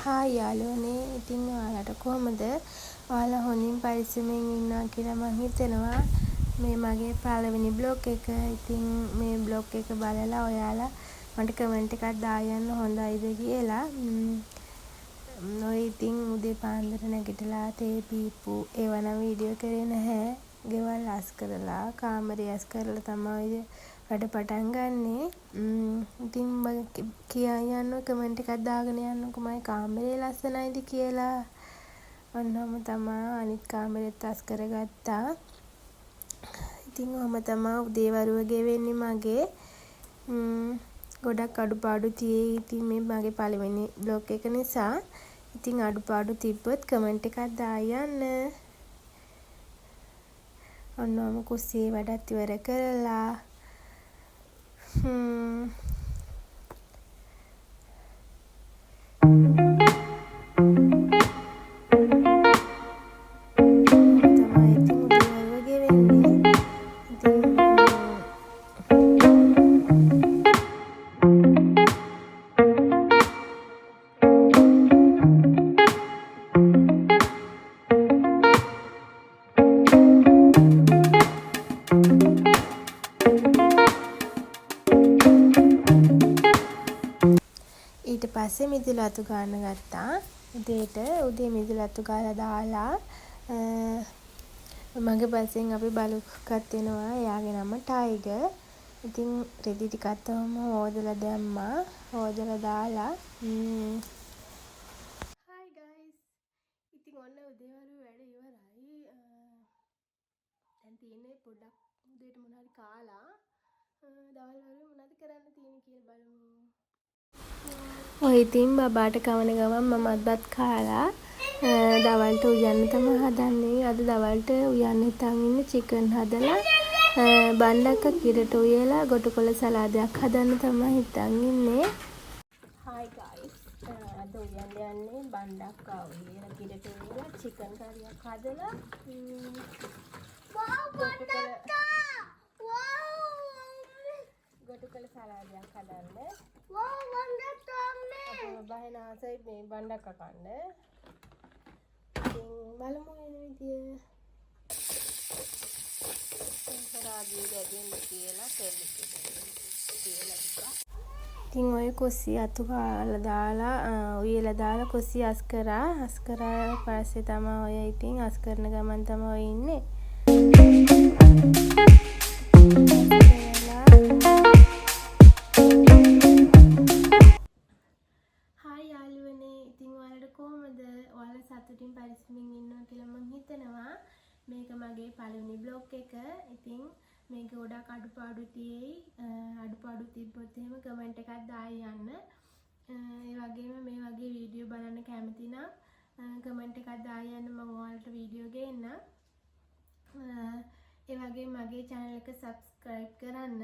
Hi යාළුවනේ. ඉතින් ඔයාලට කොහමද? ඔයාලා හොඳින් පරිස්සමෙන් ඉන්නවා කියලා මම හිතනවා. මේ මගේ පළවෙනි බ්ලොග් එක. ඉතින් මේ බ්ලොග් එක බලලා ඔයාලා මට කමෙන්ට් එකක් දායන්න හොඳයිද කියලා. ඔය ඉතින් උදේ පාන්දර නැගිටලා තේ පීප්පු ඒවනම් වීඩියෝ කරේ නැහැ. ගෙවල් අස් කරලා කාමරය අස් කරලා තමයි වැඩ පටන් ගන්නෙ. ඉතින් කියන්නකො කමෙන්ට් එකක් දාගෙන යන්නකො මගේ කාමරේ ලස්සනයිද කියලා. ඔන්නෝම තමයි අනිත් කාමරෙත් අස් කරගත්තා. ඉතින් ඔහම තමයි උදේ වරුව ගෙවෙන්නේ මගේ. ගොඩක් අඩුපාඩු තියෙයි. ඉතින් මේ මගේ පළවෙනි බ්ලොග් එක නිසා. ඉතින් අඩුපාඩු තිබ්බොත් කමෙන්ට් එකක් දායන්න. ඔන්නෝම කුස්සියේ වැඩත් ඉවර කරලා ඊට පස්සේ මිදුළු අතු ගන්න ගත්තා. උදේ මිදුළු අතු ගාලා දාලා මගේ පස්සෙන් අපි බලුකත් වෙනවා. එයාගේ නම ටයිගර්. ඉතින් රෙදි ටිකක් තවම හොදලා දැම්මා. හොදලා දාලා Hi guys. ඉතින් ඔන්න උදේවරු වැඩ ඉවරයි. දැන් තියෙන්නේ පොඩ්ඩක් උදේට මොනවා හරි කාලා දවල් වරු මොනවද කරන්න තියෙන්නේ කියලා බලමු. ඔය ඉතින් බබාට කවන ගමන් මමත් බත් කාලා දවල්ට උයන්න තමයි හදන්නේ. අද දවල්ට උයන්න හිතන් ඉන්නේ චිකන් හදලා බණ්ඩක්ක කිරට උයලා ගොටුකොළ සලාදයක් හදන්න තමයි හිතන් ඉන්නේ. Hi guys. අද උයන්න යන්නේ බණ්ඩක්ක උයලා කිරට උයලා චිකන් කරියක් හදලා ගොටුකොළ සලාදයක් හදන්න. බහින ආසයි මේ බණ්ඩක්ක කන්න. ඉතින් බලමු වෙන විදිය. සරාදී දෙන්න කියලා තෙල් කියලා ඉතින් ඔය කුස්සිය අතු ගාලා දාලා උයලා දාලා කුස්සිය අස් කරා. අස් කරා පස්සේ තමයි ඔය ඉතින් අස් කරන ගමන් තමයි ඔය ඉන්නේ. කොහොමද ඔයාලා සතුටින් පරිස්සමින් ඉන්නවා කියලා මම හිතනවා. මේක මගේ පළවෙනි බ්ලොග් එක. ඉතින් මේක ගොඩක් අඩුපාඩු තියෙයි. අඩුපාඩු තිබ්බොත් එහෙම කමෙන්ට් එකක් දායන්න. ඒ වගේම මේ වගේ වීඩියෝ බලන්න කැමති නම් කමෙන්ට් එකක් දායන්න මම ඔයාලට වීඩියෝ ගේන්නම්. ඒ වගේම මගේ channel එක subscribe කරන්න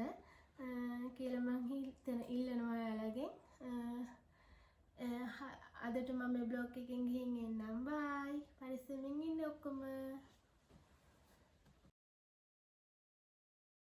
කියලා මම ඉල්ලනවා ඔයාලගෙන්. අදට මම මේ බ්ලොග් එකෙන් ගිහින් එන්නම්. බයි. පරිස්සමින් ඉන්න ඔක්කොම.